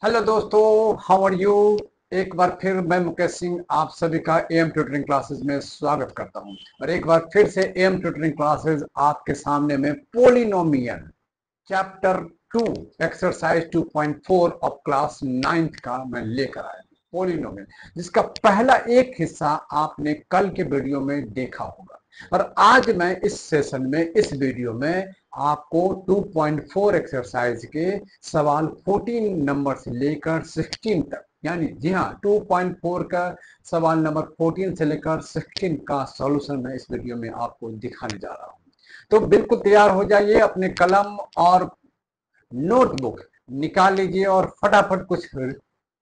Hello दोस्तों, how are you. एक बार फिर मैं मुकेश सिंह आप सभी का एम ट्यूटरिंग क्लासेस में स्वागत करता हूं और एक बार फिर से एम ट्यूटरिंग क्लासेस आपके सामने में polynomial chapter 2 exercise 2.4 of class 9th का मैं लेकर आया हूं। पोलिनोमियल जिसका पहला एक हिस्सा आपने कल के वीडियो में देखा होगा और आज मैं इस सेशन में इस वीडियो में आपको 2.4 एक्सरसाइज के सवाल 14 नंबर से लेकर 16 तक, यानी जी हाँ 2.4 का सवाल नंबर 14 से लेकर 16 का सॉल्यूशन मैं इस वीडियो में आपको दिखाने जा रहा हूं। तो बिल्कुल तैयार हो जाइए, अपने कलम और नोटबुक निकाल लीजिए और फटाफट कुछ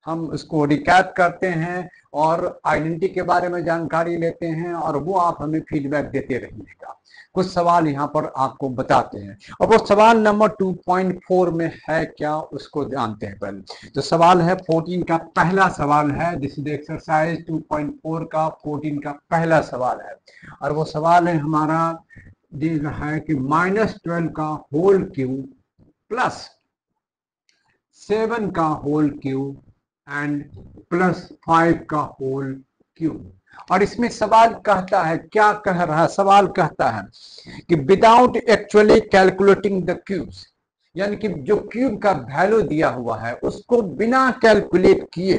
हम उसको रिकैप करते हैं और आइडेंटिटी के बारे में जानकारी लेते हैं और वो आप हमें फीडबैक देते रहिएगा। कुछ सवाल यहाँ पर आपको बताते हैं और वो सवाल नंबर 2.4 में है क्या उसको जानते हैं। पहले तो सवाल है 14 का पहला सवाल है, दिस इज एक्सरसाइज 2.4 का 14 का पहला सवाल है और वो सवाल है हमारा दिया रहा है कि -12 का होल क्यूब प्लस 7 का होल क्यूब एंड प्लस 5 का होल क्यूब। और इसमें सवाल कहता है, क्या कह रहा है, सवाल कहता है कि without actually calculating the cubes, यानी कि जो क्यूब का वैल्यू दिया हुआ है उसको बिना कैलकुलेट किए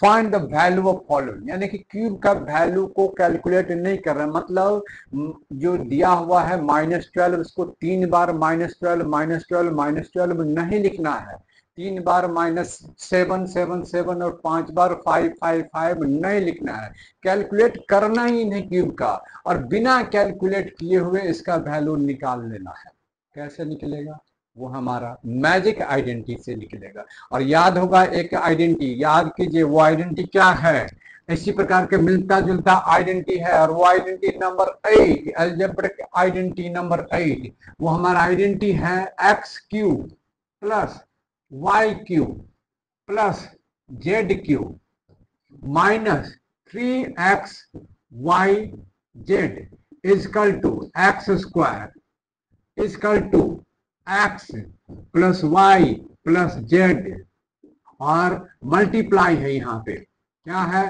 find the value of following, यानी कि क्यूब का वैल्यू को कैलकुलेट नहीं कर रहा है। मतलब जो दिया हुआ है -12 उसको 3 बार -12 -12 -12 नहीं लिखना है, 3 बार -7 7 7 और 5 बार 5 5 5 नहीं लिखना है, कैलकुलेट करना ही नहीं क्यूब का और बिना कैलकुलेट किए हुए इसका वैल्यू निकाल लेना है। कैसे निकलेगा? वो हमारा मैजिक आइडेंटिटी से निकलेगा। और याद होगा एक आइडेंटिटी, याद कीजिए वो आइडेंटिटी क्या है, इसी प्रकार के मिलता जुलता आइडेंटिटी है और वो identity number 8, algebraic identity number 8, वो हमारा आइडेंटिटी है x cube plus y cube plus z cube minus 3x y z equal to x square equal to x plus y plus z और मल्टीप्लाई है यहाँ पे क्या है,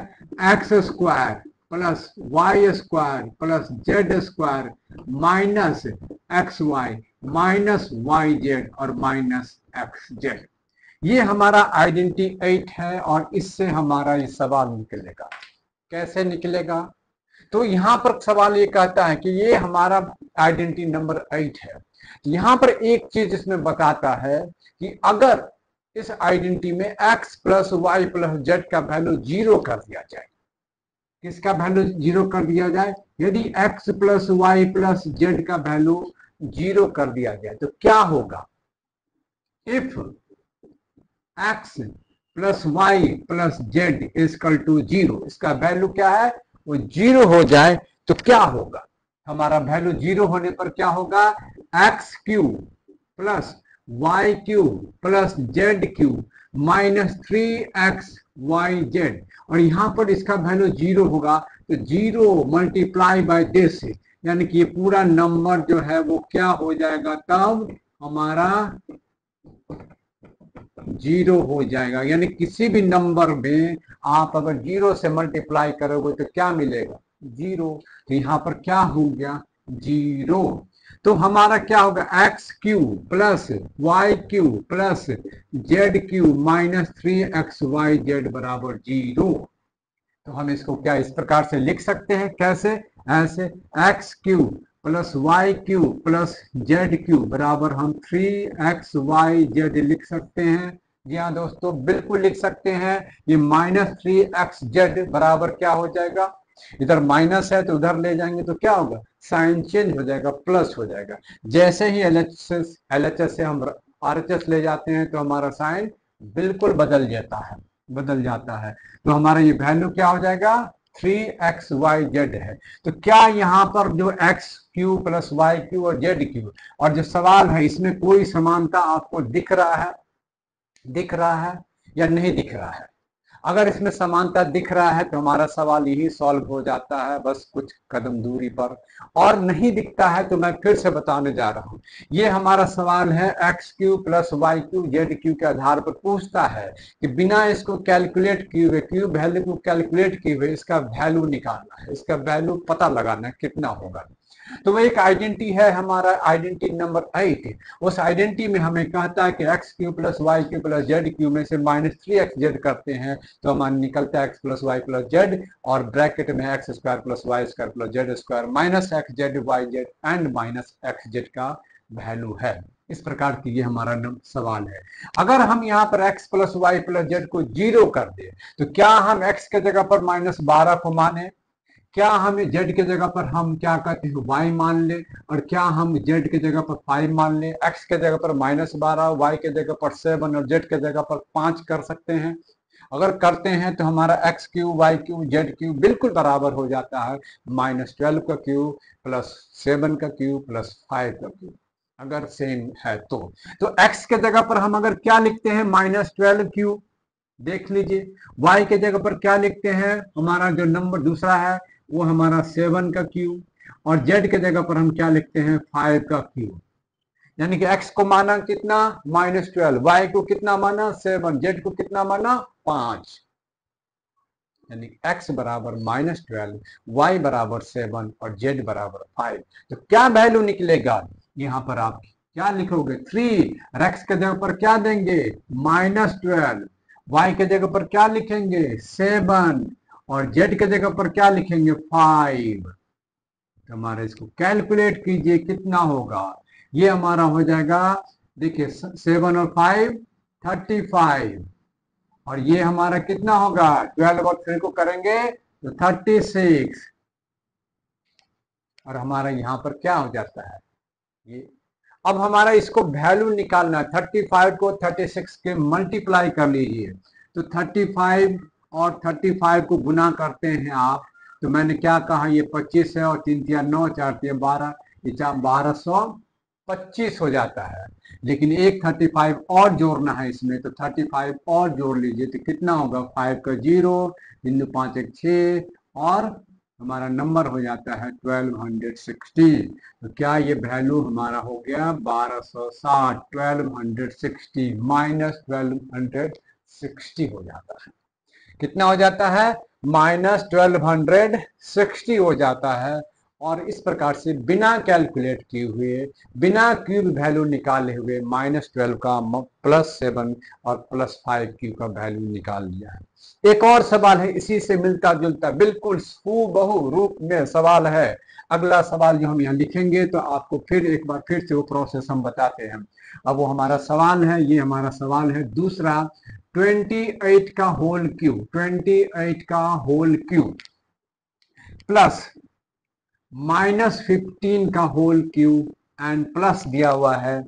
x square plus y square plus z square minus x y minus y z और minus x z. ये हमारा identity 8 है और इससे हमारा ये सवाल निकलेगा। कैसे निकलेगा? तो यहाँ पर सवाल ये कहता है कि ये हमारा आइडेंटिटी नंबर 8 है। यहाँ पर एक चीज इसमें बताता है कि अगर इस आइडेंटिटी में x plus y plus z का वैल्यू 0 कर दिया जाए, किसका वैल्यू 0 कर दिया जाए, यदि x plus y plus z का वैल्यू 0 कर दिया जाए तो क्या होगा, if x plus y plus z equal to 0, इसका वैल्यू क्या है, वो 0 हो जाए तो क्या होगा, हमारा वैल्यू 0 होने पर क्या होगा, x cube plus y cube plus z cube minus 3x y z. और यहाँ पर इसका वैल्यू 0 होगा तो 0 मल्टीप्लाई बाय दिस, यानी कि ये पूरा नंबर जो है वो क्या हो जाएगा, तब हमारा 0 हो जाएगा। यानी किसी भी नंबर में आप अगर 0 से मल्टीप्लाई करोगे तो क्या मिलेगा, 0। तो यहाँ पर क्या हो गया, 0। तो हमारा क्या होगा, x cube plus y cube plus z cube minus 3x y z बराबर 0। तो हम इसको क्या इस प्रकार से लिख सकते हैं, कैसे, ऐसे x cube plus y cube plus z cube बराबर हम 3x वाई जेड लिख सकते हैं। जी हाँ दोस्तों, बिल्कुल लिख सकते हैं। ये -3x z बराबर क्या हो जाएगा, इधर माइनस है तो उधर ले जाएंगे तो क्या होगा, साइन चेंज हो जाएगा, प्लस हो जाएगा। जैसे ही LHS से हम RHS ले जाते हैं तो हमारा साइन बिल्कुल बदल जाता है। तो हमारा ये वैल्यू क्या हो जाएगा, 3xyz है। तो क्या यहाँ पर जो x cube plus y cube और जेड क्यू और जो सवाल है इसमें कोई समानता आपको दिख रहा है या नहीं दिख रहा है? अगर इसमें समानता दिख रहा है तो हमारा सवाल यही सॉल्व हो जाता है, बस कुछ कदम दूरी पर। और नहीं दिखता है तो मैं फिर से बताने जा रहा हूं। ये हमारा सवाल है x cube plus y cube z cube के आधार पर पूछता है कि बिना इसको कैलकुलेट किए हुए, क्यू वैल्यू को कैलकुलेट किए हुए इसका वैल्यू निकालना है, इसका वैल्यू पता लगाना है कितना होगा। तो वो एक आइडेंटिटी है हमारा, आइडेंटिटी नंबर 8। उस आइडेंटिटी में हमें कहता है कि x cube plus y cube plus z cube में से -3x z करते हैं तो हमारा निकलता है x plus y plus z, और ब्रैकेट में x square plus y square plus z square minus x z y z and minus x z का वैल्यू है। इस प्रकार की ये हमारा सवाल है। अगर हम यहाँ पर x plus y plus z को 0 कर दे तो क्या हम x के जगह पर -12 को माने, क्या हम z के जगह पर हम क्या कहते हैं y मान ले, और क्या हम z के जगह पर 5 मान ले, x के जगह पर -12, y के जगह पर 7 और z के जगह पर 5 कर सकते हैं। अगर करते हैं तो हमारा x cube y cube z cube बिल्कुल बराबर हो जाता है -12 का क्यू प्लस 7 का क्यू प्लस 5 का क्यू, अगर सेम है तो x के जगह पर हम अगर क्या लिखते हैं -12 क्यू, देख लीजिए। y के जगह पर क्या लिखते हैं, हमारा जो नंबर दूसरा है वो हमारा 7 का क्यू, और z के जगह पर हम क्या लिखते हैं 5 का क्यू। यानी कि x को माना कितना -12, y को कितना माना 7, z को कितना माना 5, यानी x बराबर -12, y बराबर 7 और z बराबर 5। तो क्या वैल्यू निकलेगा, यहाँ पर आप क्या लिखोगे 3, और x के जगह पर क्या देंगे -12, y के जगह पर क्या लिखेंगे 7 और z के जगह पर क्या लिखेंगे 5। तो हमारा इसको कैलकुलेट कीजिए कितना होगा, ये हमारा हो जाएगा, देखिए 7 और 5 35, और ये हमारा कितना होगा 12 और 3 को करेंगे तो 36, और हमारा यहाँ पर क्या हो जाता है ये। अब हमारा इसको वैल्यू निकालना है, 35 को 36 के मल्टीप्लाई कर लीजिए, तो 35 और 35 को गुना करते हैं आप, तो मैंने क्या कहा ये 25 है, और 3 तिया 9, 4 तिया 12, 1225 हो जाता है। लेकिन एक 35 और जोड़ना है इसमें, तो 35 और जोड़ लीजिए तो कितना होगा 5 का 0, बिंदु 5 एक 6, और हमारा नंबर हो जाता है 1260। तो क्या ये वैल्यू हमारा हो गया 1260, 1260 माइनस 1260 हो जाता है। कितना हो जाता है -1260 हो जाता है। और इस प्रकार से बिना कैलकुलेट किए हुए, बिना क्यूब वैल्यू निकाले हुए -12 का +7 और +5 क्यू का वैल्यू निकाल लिया है। एक और सवाल है इसी से मिलता जुलता, बिल्कुल हूबहू रूप में सवाल है। अगला सवाल जो हम यहाँ लिखेंगे तो आपको फिर एक बार फिर से वो प्रोसेस हम बताते हैं। अब वो हमारा सवाल है, ये हमारा सवाल है दूसरा, 28 का होल क्यूब, 28 का होल क्यूब प्लस -15 का होल क्यूब एंड प्लस दिया हुआ है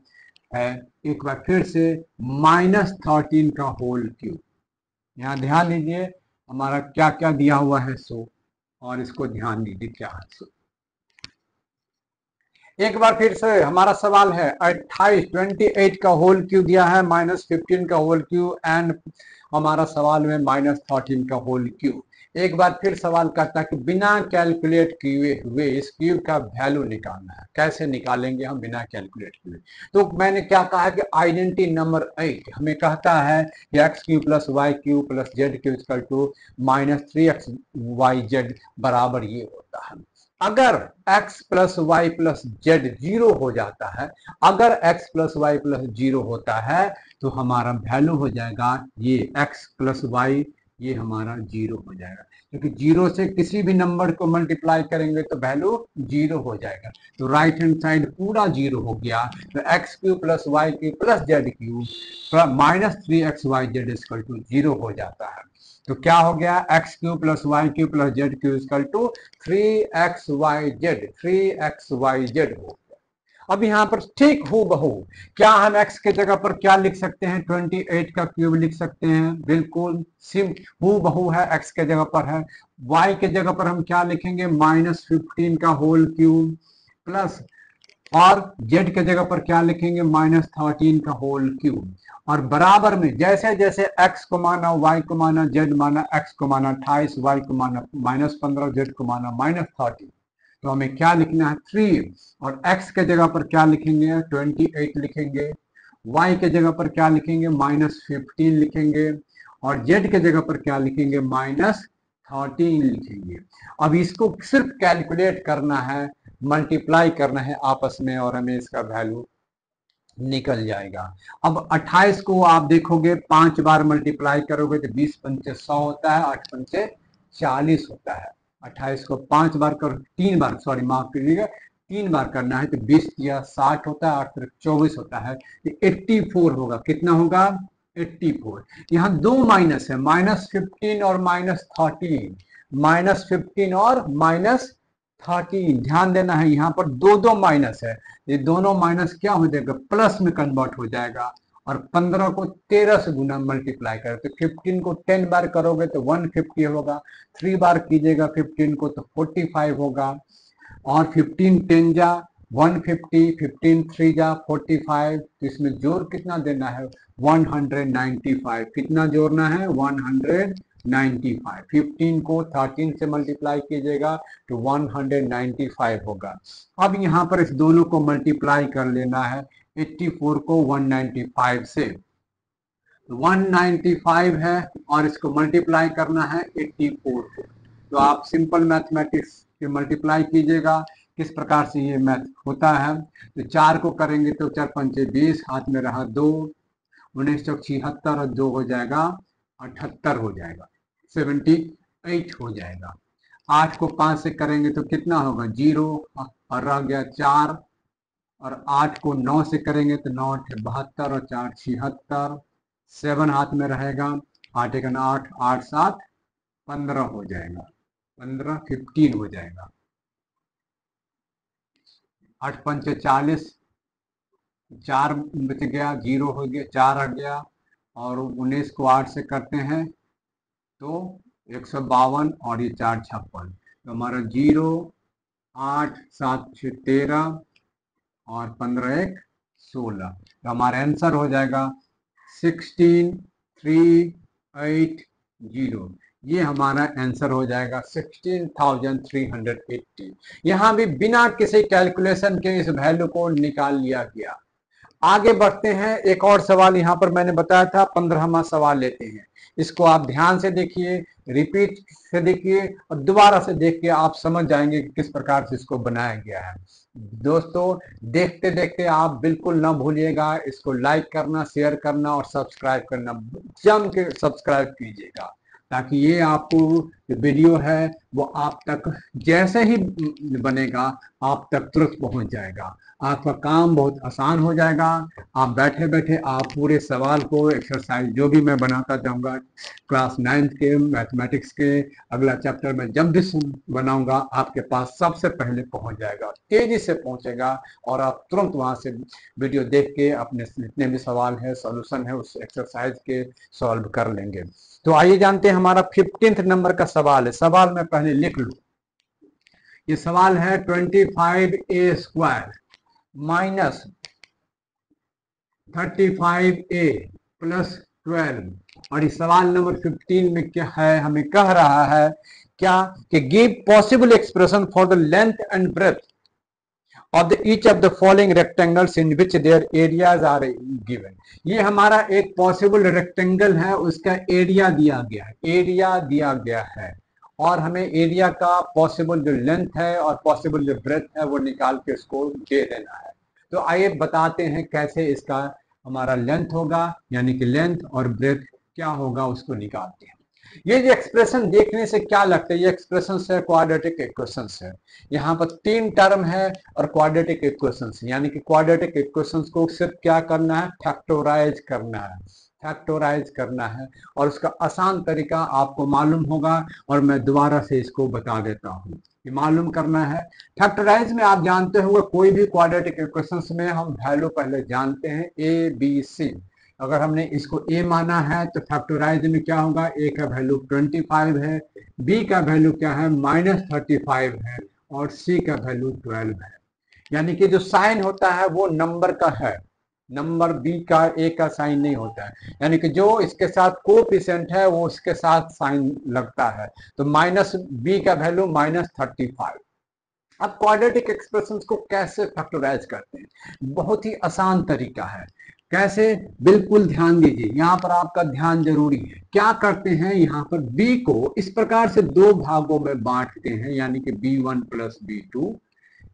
एक बार फिर से -13 का होल क्यूब। यहाँ ध्यान दीजिए हमारा क्या क्या दिया हुआ है सो, और इसको ध्यान दीजिए क्या है सो। एक बार फिर से हमारा सवाल है 28 का होल क्यूब दिया है, -15 का होल क्यूब एंड हमारा सवाल में -13 का होल क्यूब। एक बार फिर सवाल करता है कि बिना कैलकुलेट किए हुए इस क्यूब का वैल्यू निकालना है। कैसे निकालेंगे हम बिना कैलकुलेट किए? तो मैंने क्या कहा कि आइडेंटिटी नंबर 8 हमें कहता है कि x cube plus y cube plus z cube equal to -3x y z बराबर ये होता है। अगर x plus y plus z 0 हो जाता है, अगर x प्लस वाई प्लस 0 होता है तो हमारा वैल्यू हो जाएगा ये x प्लस वाई, ये हमारा 0 हो जाएगा, क्योंकि 0 से किसी भी नंबर को मल्टीप्लाई करेंगे तो वैल्यू 0 हो जाएगा। तो राइट हैंड साइड पूरा 0 हो गया, तो x cube plus y cube plus z cube -3xyz equal to 0 हो जाता है। तो क्या हो गया x cube plus y cube plus z cube equal to 3xyz, 3xyz हो गया। अब यहाँ पर ठीक हूबहू क्या हम x के जगह पर क्या लिख सकते हैं 28 का क्यूब लिख सकते हैं, बिल्कुल सिम हूबहू है, x के जगह पर है। y के जगह पर हम क्या लिखेंगे -15 का होल क्यूब प्लस और z के जगह पर क्या लिखेंगे -13 का होल क्यूब, और बराबर में जैसे जैसे x को माना, y को माना, z माना, x को माना 28, y को माना -15, z को माना -13, तो हमें क्या लिखना है 3, और x के जगह पर क्या लिखेंगे 28 लिखेंगे, y के जगह पर क्या लिखेंगे -15 लिखेंगे, और z के जगह पर क्या लिखेंगे -13 लिखेंगे। अब इसको सिर्फ कैलकुलेट करना है, मल्टीप्लाई करना है आपस में, और हमें इसका वैल्यू निकल जाएगा। अब 28 को आप देखोगे 5 बार मल्टीप्लाई करोगे तो 20 पंचे 100 होता है, 8 पंचे 40 होता है। 28 को 5 बार करो, 3 बार, सॉरी माफ कीजिएगा, 3 बार करना है तो 20 या 60 होता है, 8 24 होता है, 84 होगा। कितना होगा 84। यहाँ दो माइनस है, -15 और -13, -15 और -13, ध्यान देना है, यहाँ पर दो दो माइनस है, ये दोनों माइनस क्या हो जाएगा प्लस में कन्वर्ट हो जाएगा, और 15 को 13 से गुना मल्टीप्लाई करें तो 15 को 10 बार करोगे तो 150 होगा, 3 बार कीजिएगा 15 को तो 45 होगा, और 15 10 जा 150, 15 3 जा 45, तो इसमें जोड़ कितना देना है 195, कितना जोड़ना है 195, 15 को 13 से मल्टीप्लाई कीजिएगा तो 195 होगा। अब यहाँ पर इस दोनों को मल्टीप्लाई कर लेना है, 84 को 195 से, 195 है और इसको मल्टीप्लाई करना है 84 को, तो आप सिंपल मैथमेटिक्स के मल्टीप्लाई कीजिएगा। किस प्रकार से ये मैथ होता है, तो 4 को करेंगे तो 4 पंचे 20, हाथ में रहा 2, 1976 और 2 हो जाएगा 78 हो जाएगा, 78 हो जाएगा। 8 को 5 से करेंगे तो कितना होगा 0, और रह गया 4, और 8 को 9 से करेंगे तो 9 72 और 4 76, 7 हाथ में रहेगा, 8 1 8, 8 7 15 हो जाएगा, 15 हो जाएगा, 8 पंचे 40, 4 बच गया, 0 हो गया, 4 हट गया, और 19 को 8 से करते हैं तो 152, और ये 4 56, तो हमारा 0 8 7 6 13 और 15 1 16, तो हमारा आंसर हो जाएगा 16380। ये हमारा आंसर हो जाएगा 16,380। यहाँ भी बिना किसी कैलकुलेशन के इस वैल्यू को निकाल लिया गया। आगे बढ़ते हैं, एक और सवाल यहाँ पर मैंने बताया था 15वां सवाल लेते हैं, इसको आप ध्यान से देखिए, रिपीट से देखिए, और दोबारा से देख के आप समझ जाएंगे कि किस प्रकार से इसको बनाया गया है। दोस्तों देखते देखते आप बिल्कुल ना भूलिएगा इसको लाइक करना, शेयर करना और सब्सक्राइब करना, जम के सब्सक्राइब कीजिएगा, ताकि ये आपको वीडियो है वो आप तक जैसे ही बनेगा आप तक तुरंत पहुंच जाएगा। आपका काम बहुत आसान हो जाएगा। आप बैठे बैठे आप पूरे सवाल को, एक्सरसाइज जो भी मैं बनाता जाऊंगा क्लास 9th के मैथमेटिक्स के अगला चैप्टर में जब भी बनाऊंगा आपके पास सबसे पहले पहुंच जाएगा, तेजी से पहुंचेगा, और आप तुरंत वहां से वीडियो देख के अपने जितने भी सवाल है, सॉल्यूशन है, उस एक्सरसाइज के सॉल्व कर लेंगे। तो आइए जानते हैं, हमारा 15th नंबर का सवाल है। सवाल मैं पहले लिख लूं, ये सवाल है 25a² माइनस 35a प्लस 12, और इस सवाल नंबर 15 में क्या है, हमें कह रहा है क्या कि give possible expression for the length and breadth of each of the following rectangles in which their areas are given। ये हमारा एक पॉसिबल रेक्टेंगल है, उसका एरिया दिया गया है, एरिया दिया गया है, और हमें एरिया का पॉसिबल जो लेंथ है और पॉसिबल जो ब्रेथ है वो निकाल के इसको दे देना है। तो आइए बताते हैं कैसे इसका हमारा लेंथ होगा, यानी कि लेंथ और ब्रेथ क्या होगा उसको निकालते हैं। ये जो एक्सप्रेशन देखने से क्या लगता है, ये एक्सप्रेशन है क्वाड्रेटिक इक्वेशंस है। यहाँ पर 3 टर्म है और क्वाड्रेटिक इक्वेशंस, यानी कि क्वाड्रेटिक इक्वेशंस को सिर्फ क्या करना है, फैक्टराइज करना है, फैक्टराइज करना है, और उसका आसान तरीका आपको मालूम होगा, और मैं दोबारा से इसको बता देता हूँ। ये मालूम करना है, फैक्टराइज में आप जानते होंगे कोई भी क्वाड्रेटिक इक्वेशंस में हम वैल्यू पहले जानते हैं ए बी सी। अगर हमने इसको a माना है तो फैक्टराइज में क्या होगा, a का वैल्यू 25 है, b का वैल्यू क्या है -35 है, और c का वैल्यू 12 है। यानी कि जो साइन होता है वो नंबर का है, नंबर बी का ए का साइन नहीं होता है, यानी कि जो इसके साथ कोएफिशिएंट है वो इसके साथ साइन लगता है। तो माइनस बी का वैल्यू -35। अब क्वाड्रेटिक एक्सप्रेशंस को कैसे फैक्टराइज करते हैं, बहुत ही आसान तरीका है। कैसे, बिल्कुल ध्यान दीजिए, यहाँ पर आपका ध्यान जरूरी है। क्या करते हैं, यहाँ पर b को इस प्रकार से दो भागों में बांटते हैं, यानी कि b1 प्लस b2,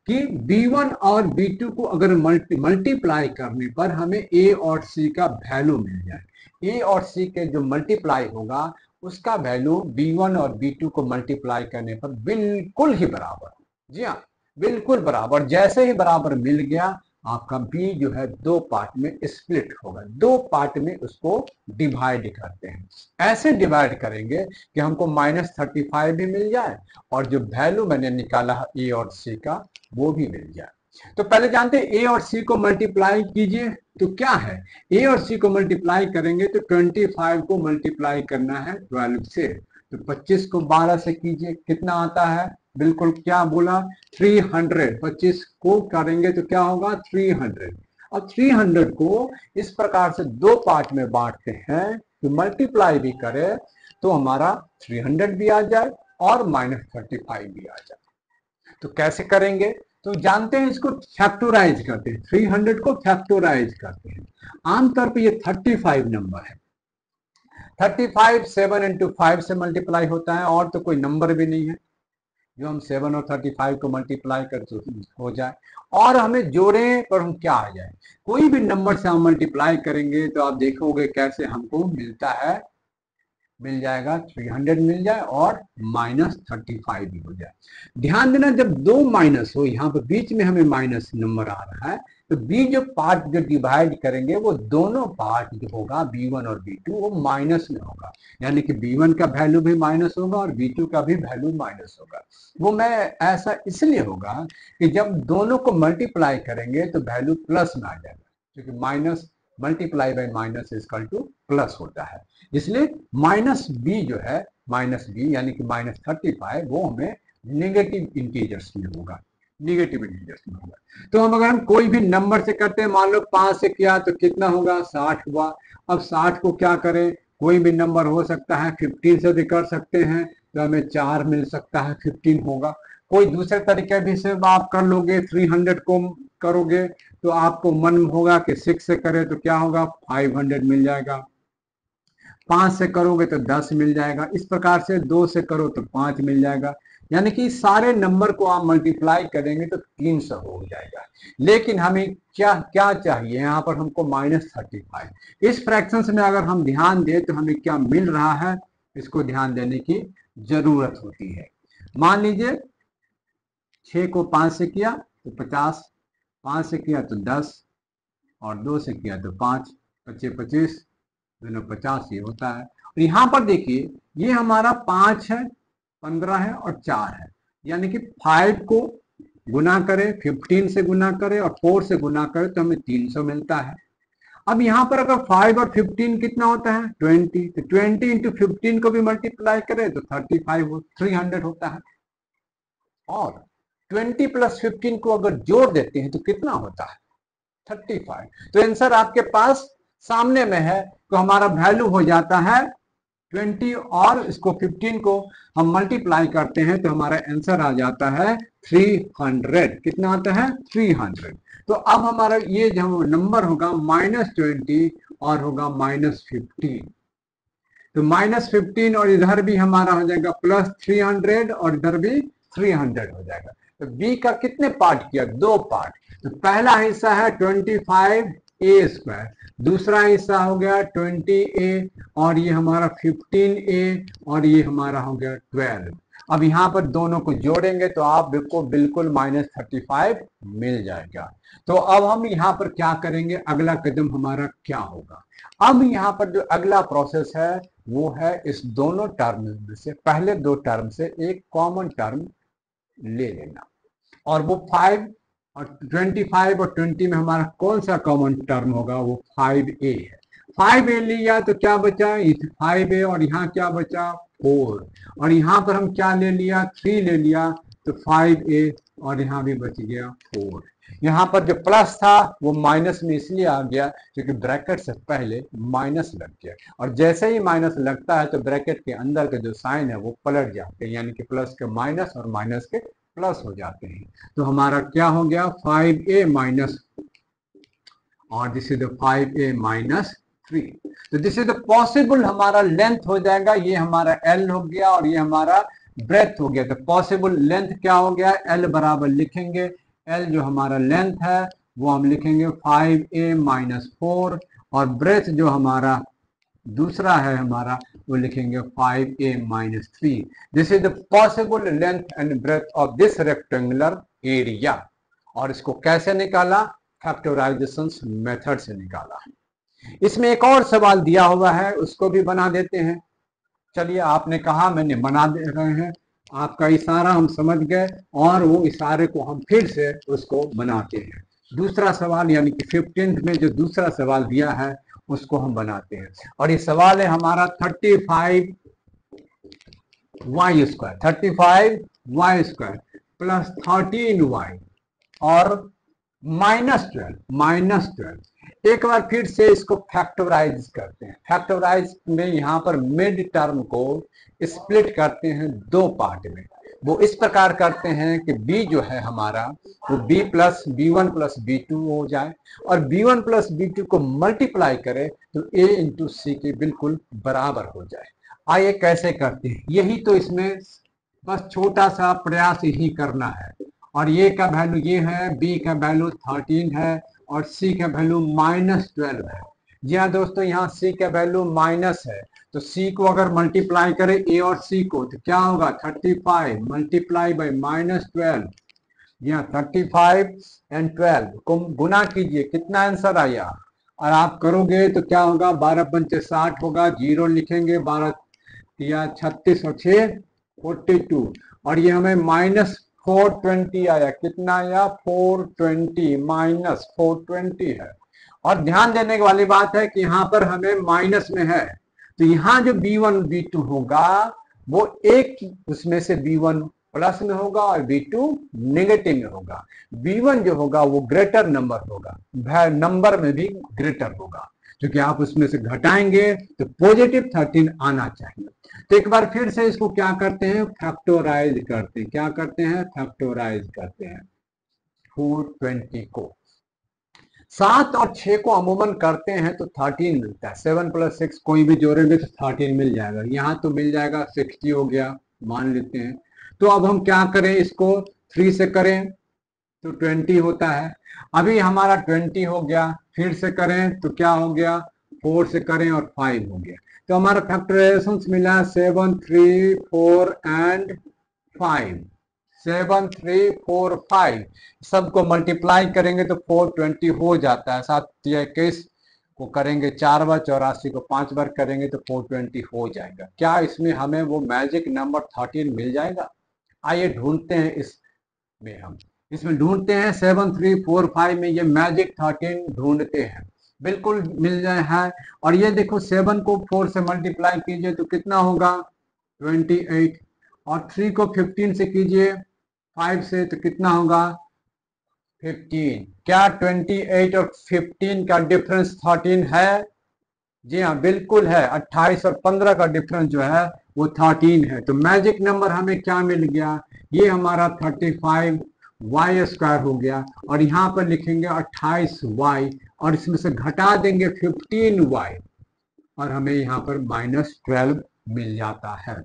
कि b1 और b2 को अगर मल्टीप्लाई करने पर हमें a और c का वैल्यू मिल जाए। a और c के जो मल्टीप्लाई होगा उसका वैल्यू b1 और b2 को मल्टीप्लाई करने पर बिल्कुल ही बराबर। जी हाँ, बिल्कुल बराबर। जैसे ही बराबर मिल गया, आपका b जो है दो पार्ट में स्प्लिट होगा, दो पार्ट में उसको डिवाइड करते हैं। ऐसे डिवाइड करेंगे कि हमको -35 भी मिल जाए और जो वैल्यू मैंने निकाला है a और c का वो भी मिल जाए। तो पहले जानते हैं a और c को मल्टीप्लाई कीजिए तो क्या है, a और c को मल्टीप्लाई करेंगे तो 25 को मल्टीप्लाई करना है 12 से, तो 25 को 12 से कीजिए, कितना आता है, बिल्कुल क्या बोला, 300। 25 को करेंगे तो क्या होगा, 300। अब 300 को इस प्रकार से दो पार्ट में बांटते हैं तो मल्टीप्लाई भी करे तो हमारा 300 भी आ जाए और -35 भी आ जाए। तो कैसे करेंगे, तो जानते हैं इसको फैक्टराइज करते हैं, 300 को फैक्टराइज करते हैं। आमतौर पर ये 35 नंबर है, 35 7 इंटू 5 से मल्टीप्लाई होता है और तो कोई नंबर भी नहीं है जो हम 7 और 35 को मल्टीप्लाई कर तो हो जाए, और हमें जोड़े पर हम क्या आ जाए, कोई भी नंबर से हम मल्टीप्लाई करेंगे तो आप देखोगे कैसे हमको मिलता है, मिल जाएगा 300 मिल जाए और -35 भी हो जाए। ध्यान देना, जब दो माइनस हो, यहाँ पर बीच में हमें माइनस नंबर आ रहा है, तो बी जो पार्ट जो डिवाइड करेंगे वो दोनों पार्ट जो होगा b1 और b2 वो माइनस में होगा, यानी कि b1 का वैल्यू भी माइनस होगा और b2 का भी वैल्यू माइनस होगा। वो मैं ऐसा इसलिए होगा कि जब दोनों को मल्टीप्लाई करेंगे तो वैल्यू प्लस में आ जाएगा, क्योंकि minus multiply by minus equal to plus होता है, इसलिए -b जो है, -b यानी कि -35 वो हमें नेगेटिव इंटीजर्स में होगा, नेगेटिव इंटीजर्स में होगा। तो हम अगर हम कोई भी नंबर से करते हैं, मान लो 5 से किया तो कितना होगा, 60 हुआ। अब 60 को क्या करें, कोई भी नंबर हो सकता है, 15 से भी कर सकते हैं तो हमें 4 मिल सकता है, 15 होगा। कोई दूसरे तरीके भी से आप कर लोगे, 300 को करोगे तो आपको मन होगा कि 6 से करें तो क्या होगा, 500 मिल जाएगा। 5 से करोगे तो 10 मिल जाएगा, इस प्रकार से 2 से करो तो 5 मिल जाएगा, यानी कि सारे नंबर को आप मल्टीप्लाई करेंगे तो 300 हो जाएगा। लेकिन हमें क्या क्या चाहिए, यहाँ पर हमको -35। इस फ्रैक्शन में अगर हम ध्यान दें तो हमें क्या मिल रहा है, इसको ध्यान देने की जरूरत होती है। मान लीजिए 6 को 5 से किया तो 50, 5 से किया तो 10 और 2 से किया तो 5, 25 25 दोनों 50 ये होता है। और यहाँ पर देखिए ये हमारा 5 है, 15 है और 4 है, यानी कि 5 को गुना करें, 15 से गुना करें और 4 से गुना करें तो हमें 300 मिलता है। अब यहाँ पर अगर 5 और 15 कितना होता है, 20, तो 20 इंटू 15 को भी मल्टीप्लाई करें तो 300 होता है। और 20 प्लस 15 को अगर जोड़ देते हैं तो कितना होता है, 35। तो आंसर आपके पास सामने में है, तो हमारा वैल्यू हो जाता है 20 और इसको 15 को हम मल्टीप्लाई करते हैं तो हमारा आंसर आ जाता है 300। कितना आता है, 300। तो अब हमारा ये जो नंबर होगा -20 और होगा -15, तो -15 और इधर भी हमारा हो जाएगा +300 और इधर भी 300 हो जाएगा। तो बी का कितने पार्ट किया, दो पार्ट। तो पहला हिस्सा है 25a², दूसरा हिस्सा हो गया 20a और ये हमारा 15a और ये हमारा हो गया 12। अब यहाँ पर दोनों को जोड़ेंगे तो आपको बिल्कुल -35 मिल जाएगा। तो अब हम यहाँ पर क्या करेंगे, अगला कदम हमारा क्या होगा, अब यहाँ पर जो अगला प्रोसेस है वो है इस दोनों टर्म में से पहले दो टर्म से एक कॉमन टर्म ले लेना, और वो 5 और 25 और 20 में हमारा कौन सा कॉमन टर्म होगा, वो 5a है। 5a लिया तो क्या बचा, 5a और यहाँ क्या बचा, 4, और यहाँ पर हम क्या ले लिया, 3 ले लिया तो 5a और यहाँ भी बच गया 4। यहाँ पर जो प्लस था वो माइनस में इसलिए आ गया क्योंकि ब्रैकेट से पहले माइनस लग गया, और जैसे ही माइनस लगता है तो ब्रैकेट के अंदर के जो साइन है वो पलट जाते हैं, यानी कि प्लस के माइनस और माइनस के प्लस हो जाते हैं। तो हमारा क्या हो गया 5a माइनस, और this is the 5a minus 3। तो दिस इज द पॉसिबल हमारा लेंथ हो जाएगा, ये हमारा l हो गया और ये हमारा ब्रेथ हो गया। तो पॉसिबल लेंथ क्या हो गया, l बराबर लिखेंगे, l जो हमारा लेंथ है वो हम लिखेंगे 5a माइनस 4, और ब्रेथ जो हमारा दूसरा है हमारा वो लिखेंगे 5a minus 3। This is the possible length and breadth of this rectangular area. और इसको कैसे निकाला, फैक्टराइजेशन मेथड से निकाला। इसमें एक और सवाल दिया हुआ है, उसको भी बना देते हैं। चलिए, आपने कहा मैंने बना दे रहे हैं, आपका इशारा हम समझ गए और वो इशारे को हम फिर से उसको बनाते हैं। दूसरा सवाल यानी कि 15th में जो दूसरा सवाल दिया है उसको हम बनाते हैं, और ये सवाल है हमारा 35y square, 35y square plus 13y और -12। एक बार फिर से इसको फैक्टराइज करते हैं। फैक्टराइज में यहाँ पर मिड टर्म को स्प्लिट करते हैं दो पार्ट में। वो इस प्रकार करते हैं कि b जो है हमारा वो b plus b1 plus b2 हो जाए, और b1 प्लस b2 को मल्टीप्लाई करें तो a इंटू सी के बिल्कुल बराबर हो जाए। आइए कैसे करते हैं, यही तो इसमें बस छोटा सा प्रयास यही करना है। और ये का वैल्यू ये है, b का वैल्यू 13 है और c का वैल्यू -12 है। जी हाँ दोस्तों, यहाँ c का वैल्यू माइनस है तो c को अगर मल्टीप्लाई करें a और c को तो क्या होगा 35 मल्टीप्लाई बाई -12। यहाँ 35 एंड 12 को गुना कीजिए, कितना आंसर आया, और आप करोगे तो क्या होगा 12 पंचे 60 होगा, जीरो लिखेंगे, 12 या 36 और 6 42, और ये हमें -420 आया। कितना आया 420, -420 है। और ध्यान देने वाली बात है कि यहाँ पर हमें माइनस में है, तो यहाँ जो b1 b2 होगा वो एक उसमें से b1 प्लस में होगा और b2 नेगेटिव में होगा। b1 जो होगा वो ग्रेटर नंबर होगा, नंबर में भी ग्रेटर होगा, क्योंकि आप उसमें से घटाएंगे तो पॉजिटिव 13 आना चाहिए। तो एक बार फिर से इसको क्या करते हैं, फैक्टराइज करते हैं। क्या करते हैं, फैक्टराइज करते हैं। 420 को 7 और 6 को अमूमन करते हैं तो 13 मिलता है। 7 प्लस 6 कोई भी जोड़ेंगे तो 13 मिल जाएगा। यहाँ तो मिल जाएगा 60 हो गया, मान लेते हैं। तो अब हम क्या करें, इसको 3 से करें तो 20 होता है। अभी हमारा 20 हो गया, फिर से करें तो क्या हो गया 4 से करें और 5 हो गया। तो हमारा फैक्टराइजेशन मिला 7 3 4 एंड 5, 7 3 4 5 सबको मल्टीप्लाई करेंगे तो 420 हो जाता है। 7 21 को करेंगे 4 बार, 84 को 5 बार करेंगे तो 420 हो जाएगा। क्या इसमें हमें वो मैजिक नंबर 13 मिल जाएगा? आइए ढूंढते हैं, इसमें ढूंढते हैं 7 3 4 5 में ये मैजिक 13 ढूंढते हैं। बिल्कुल मिल जाए है। और ये देखो 7 को 4 से मल्टीप्लाई कीजिए तो कितना होगा 28, और 3 को 15 से कीजिए 5 से तो कितना होगा 15। क्या 28 और 15 का डिफरेंस 13 है? जी हाँ बिल्कुल है। 28 और 15 का डिफरेंस जो है वो 13 है। तो मैजिक नंबर हमें क्या मिल गया, ये हमारा 35y स्क्वायर हो गया, और यहाँ पर लिखेंगे 28y और इसमें से घटा देंगे 15y और हमें यहाँ पर -12 मिल जाता है।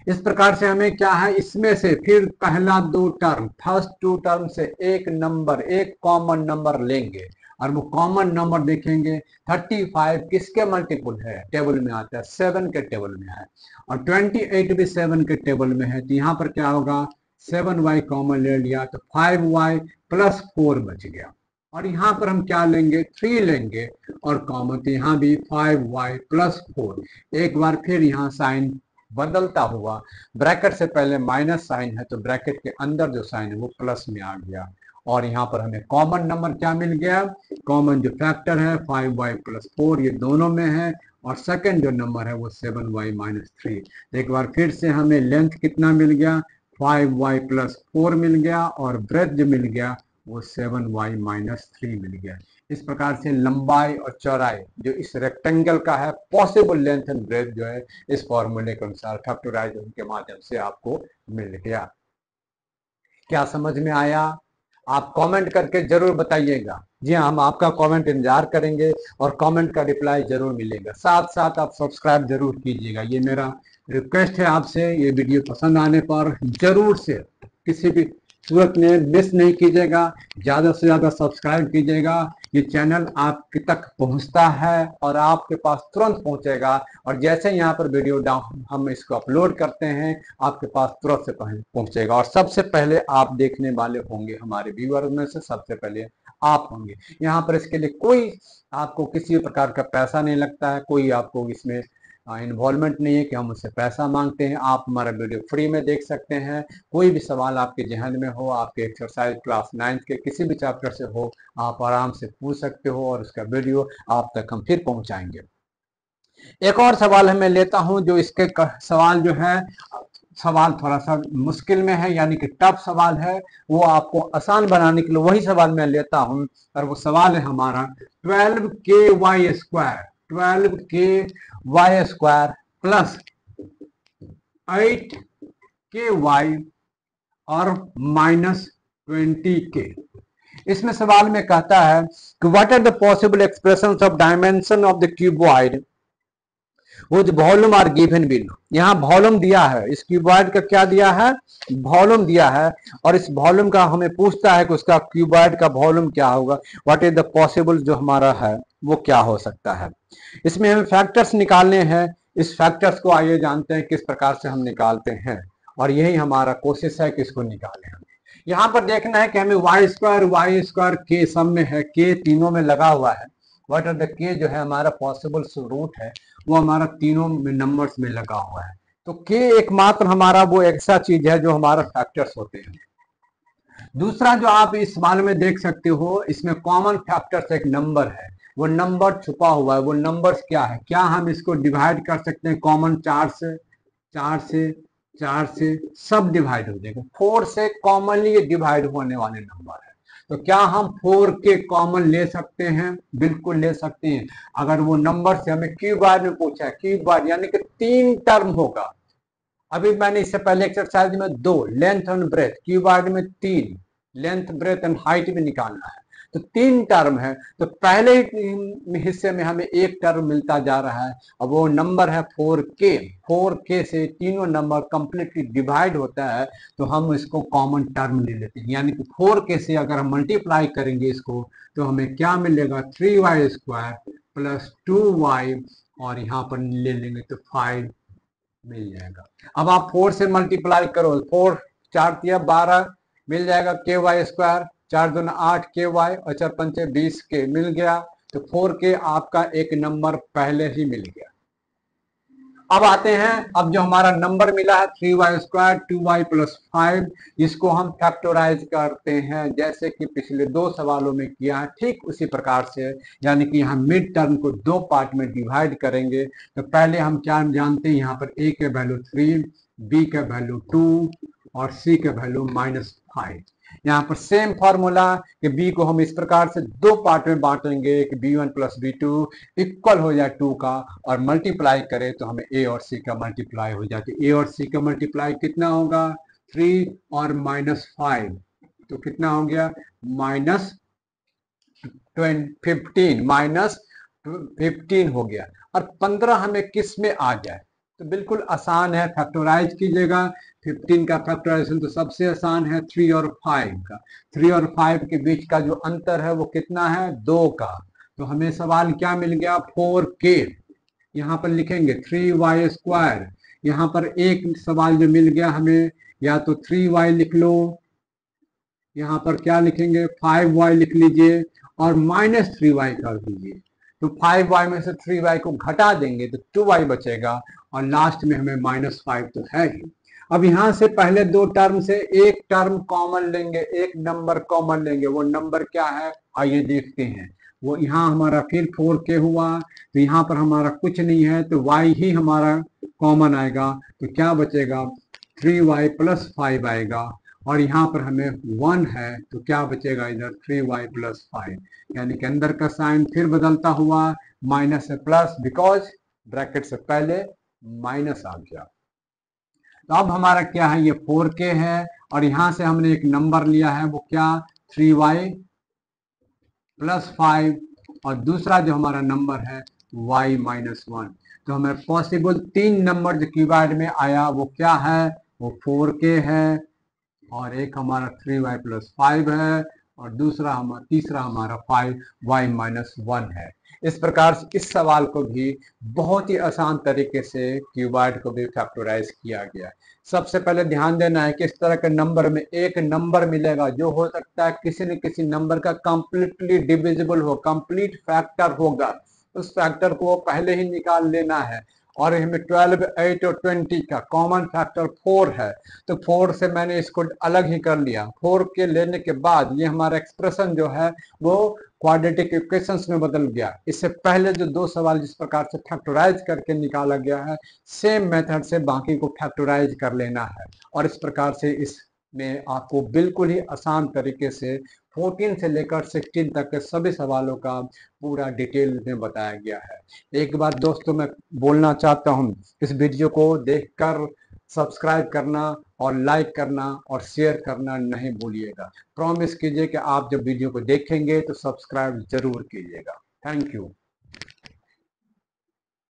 इस प्रकार से हमें क्या है, इसमें से फिर पहला दो टर्म, फर्स्ट टू टर्म से एक नंबर, एक कॉमन नंबर लेंगे और वो कॉमन नंबर देखेंगे। 35 किसके मल्टीपल है, टेबल में आता है 7 के टेबल में है, और 28 भी 7 के टेबल में है। तो यहाँ पर क्या होगा 7y कॉमन ले लिया तो 5y प्लस 4 बच गया, और यहाँ पर हम क्या लेंगे 3 लेंगे और कॉमन, तो यहाँ भी 5y प्लस 4। एक बार फिर यहाँ साइन बदलता हुआ, ब्रैकेट से पहले माइनस साइन है तो ब्रैकेट के अंदर जो साइन है वो प्लस में आ गया, और यहाँ पर हमें कॉमन नंबर क्या मिल गया, कॉमन जो फैक्टर है 5y प्लस 4 ये दोनों में है, और सेकंड जो नंबर है वो 7y माइनस 3। एक बार फिर से हमें लेंथ कितना मिल गया 5y प्लस 4 मिल गया, और ब्रेथ जो मिल गया वो 7y-3 मिल गया। इस प्रकार से लंबाई और चौड़ाई जो इस रेक्टेंगल का है, पॉसिबल लेंथ एंड ब्रेथ जो है इस फॉर्मूले के अनुसार फैक्टराइजेशन के माध्यम से आपको मिल गया। क्या समझ में आया? आप कमेंट करके जरूर बताइएगा। जी हाँ, हम आपका कमेंट इंतजार करेंगे और कमेंट का रिप्लाई जरूर मिलेगा। साथ साथ आप सब्सक्राइब जरूर कीजिएगा, ये मेरा रिक्वेस्ट है आपसे। ये वीडियो पसंद आने पर जरूर से किसी भी सूरत में मिस नहीं कीजिएगा, ज़्यादा से ज़्यादा सब्सक्राइब कीजिएगा। ये चैनल आपके तक पहुंचता है और आपके पास तुरंत पहुंचेगा, और जैसे यहाँ पर वीडियो डाउन हम इसको अपलोड करते हैं आपके पास तुरंत से पहुंचेगा, और सबसे पहले आप देखने वाले होंगे। हमारे व्यूअर्स में से सबसे पहले आप होंगे। यहाँ पर इसके लिए कोई आपको किसी प्रकार का पैसा नहीं लगता है, कोई आपको इसमें इन्वॉल्वमेंट नहीं है कि हम उससे पैसा मांगते हैं। आप हमारा वीडियो फ्री में देख सकते हैं। कोई भी सवाल आपके जहन में हो, आपके एक्सरसाइज क्लास 9 के किसी भी चैप्टर से हो, आप आराम से पूछ सकते हो और उसका वीडियो आप तक हम फिर पहुंचाएंगे। एक और सवाल मैं लेता हूं, जो इसके सवाल जो है सवाल थोड़ा सा मुश्किल में है, यानी कि टफ सवाल है। वो आपको आसान बनाने के लिए वही सवाल मैं लेता हूं, और वो सवाल है हमारा 12ky² प्लस 8ky और -20k। इसमें सवाल में कहता है कि what are the possible expressions of dimension of the cuboid with volume are given below. यहाँ वॉल्यूम दिया है, इस क्यूबॉइड का क्या दिया है, वॉल्यूम दिया है, और इस वॉल्यूम का हमें पूछता है कि उसका क्यूबॉइड का वॉल्यूम क्या होगा। व्हाट इज द पॉसिबल जो हमारा है वो क्या हो सकता है। इसमें हमें फैक्टर्स निकालने हैं। इस फैक्टर्स को आइए जानते हैं किस प्रकार से हम निकालते हैं, और यही हमारा कोशिश है कि इसको निकालें। यहाँ पर देखना है कि हमें y² के सब में है, के तीनों में लगा हुआ है। व्हाट आर द के जो है हमारा पॉसिबल रूट है, वो हमारा तीनों नंबर्स में लगा हुआ है। तो के एकमात्र हमारा वो ऐसा चीज है जो हमारा फैक्टर्स होते हैं। दूसरा जो आप इस सवाल में देख सकते हो, इसमें कॉमन फैक्टर्स एक नंबर है, वो नंबर छुपा हुआ है। वो नंबर्स क्या है, क्या हम इसको डिवाइड कर सकते हैं कॉमन? 4 से सब डिवाइड हो जाएगा। 4 से कॉमनली ये डिवाइड होने वाले नंबर है। तो क्या हम 4 के कॉमन ले सकते हैं? बिल्कुल ले सकते हैं। अगर वो नंबर से हमें क्यूबॉइड में पूछा है, क्यूबॉइड यानी कि 3 टर्म होगा। अभी मैंने इससे पहले एक्सरसाइज में 2 लेंथ एंड ब्रेथ, क्यूबॉइड में 3 लेंथ ब्रेथ एंड हाइट भी निकालना है, तो 3 टर्म है। तो पहले हिस्से में हमें एक टर्म मिलता जा रहा है, अब वो नंबर है 4k। 4k से तीनों नंबर कंप्लीटली डिवाइड होता है, तो हम इसको कॉमन टर्म ले लेते हैं। यानी कि 4k से अगर हम मल्टीप्लाई करेंगे इसको, तो हमें क्या मिलेगा, 3y² प्लस 2y, और यहाँ पर ले लेंगे तो 5 मिल जाएगा। अब आप 4 से मल्टीप्लाई करो, 4 4 या 12 मिल जाएगा ky²। 4 दूना 8 ky और 4 पंचे 20 के मिल गया। तो 4k आपका एक नंबर पहले ही मिल गया। अब आते हैं, अब जो हमारा नंबर मिला है 3y² 2y प्लस 5, इसको हम फैक्टराइज करते हैं जैसे कि पिछले 2 सवालों में किया है, ठीक उसी प्रकार से। यानी कि यहाँ मिड टर्म को 2 पार्ट में डिवाइड करेंगे। तो पहले हम क्या जानते हैं, यहाँ पर a के वैल्यू 3, b के वैल्यू 2 और c के वैल्यू -5। यहाँ पर सेम फॉर्मूला कि b को हम इस प्रकार से 2 पार्ट में बांटेंगे कि b1 प्लस b2 इक्वल हो जाए 2 का, और मल्टीप्लाई करें तो हमें a और c का मल्टीप्लाई हो जाती है। a और c का मल्टीप्लाई कितना होगा, 3 और -5, तो कितना हो गया, -15 हो गया। और 15 हमें किस में आ जाए, तो बिल्कुल आसान है, फैक्टराइज कीजिएगा। 15 का फैक्टराइजेशन तो सबसे आसान है 3 और 5 का। 3 और 5 के बीच का जो अंतर है वो कितना है, 2 का। तो हमें सवाल क्या मिल गया, 4k। यहाँ पर लिखेंगे 3y²। यहाँ पर एक सवाल जो मिल गया हमें, या तो 3y लिख लो, यहाँ पर क्या लिखेंगे 5y लिख लीजिए, और -3y कर दीजिए। तो 5y में से 3y को घटा देंगे तो 2y बचेगा, और लास्ट में हमें -5 तो है ही। अब यहाँ से पहले 2 टर्म से एक टर्म कॉमन लेंगे, एक नंबर कॉमन लेंगे। वो नंबर क्या है, आइए देखते हैं। वो यहाँ हमारा फिर 4k हुआ, तो यहाँ पर हमारा कुछ नहीं है, तो y ही हमारा कॉमन आएगा। तो क्या बचेगा, 3y प्लस 5 आएगा, और यहाँ पर हमें 1 है, तो क्या बचेगा इधर 3y + 5, यानी कि अंदर का साइन फिर बदलता हुआ माइनस से प्लस, बिकॉज ब्रैकेट से पहले माइनस आ गया। तो अब हमारा क्या है, ये 4k है, और यहां से हमने एक नंबर लिया है, वो क्या 3y + 5, और दूसरा जो हमारा नंबर है y - 1। तो हमें पॉसिबल 3 नंबर जो क्यूबॉइड में आया वो क्या है, वो 4k है, और एक हमारा 3y + 5 है, और तीसरा हमारा 5y - 1 है। इस प्रकार से इस सवाल को भी बहुत ही आसान तरीके से क्यूबॉइड को भी फैक्टराइज किया गया है। सबसे पहले ध्यान देना है कि इस तरह के नंबर में एक नंबर मिलेगा जो हो सकता है किसी न किसी नंबर का कंप्लीटली डिविजिबल हो, कंप्लीट फैक्टर होगा। उस फैक्टर को पहले ही निकाल लेना है, और हमें 12, 8 और 20 का कॉमन फैक्टर 4 है, तो 4 से मैंने इसको अलग ही कर लिया। 4 के लेने के बाद ये हमारा एक्सप्रेशन जो है वो क्वाड्रेटिक इक्वेशंस में बदल गया। इससे पहले जो 2 सवाल जिस प्रकार से फैक्टराइज करके निकाला गया है, सेम मेथड से बाकी को फैक्टराइज कर लेना है, और इस प्रकार से इसमें आपको बिल्कुल ही आसान तरीके से 14 से लेकर 16 तक के सभी सवालों का पूरा डिटेल में बताया गया है। एक बार दोस्तों मैं बोलना चाहता हूँ, इस वीडियो को देखकर सब्सक्राइब करना और लाइक करना और शेयर करना नहीं भूलिएगा। प्रॉमिस कीजिए कि आप जब वीडियो को देखेंगे तो सब्सक्राइब जरूर कीजिएगा। Thank you.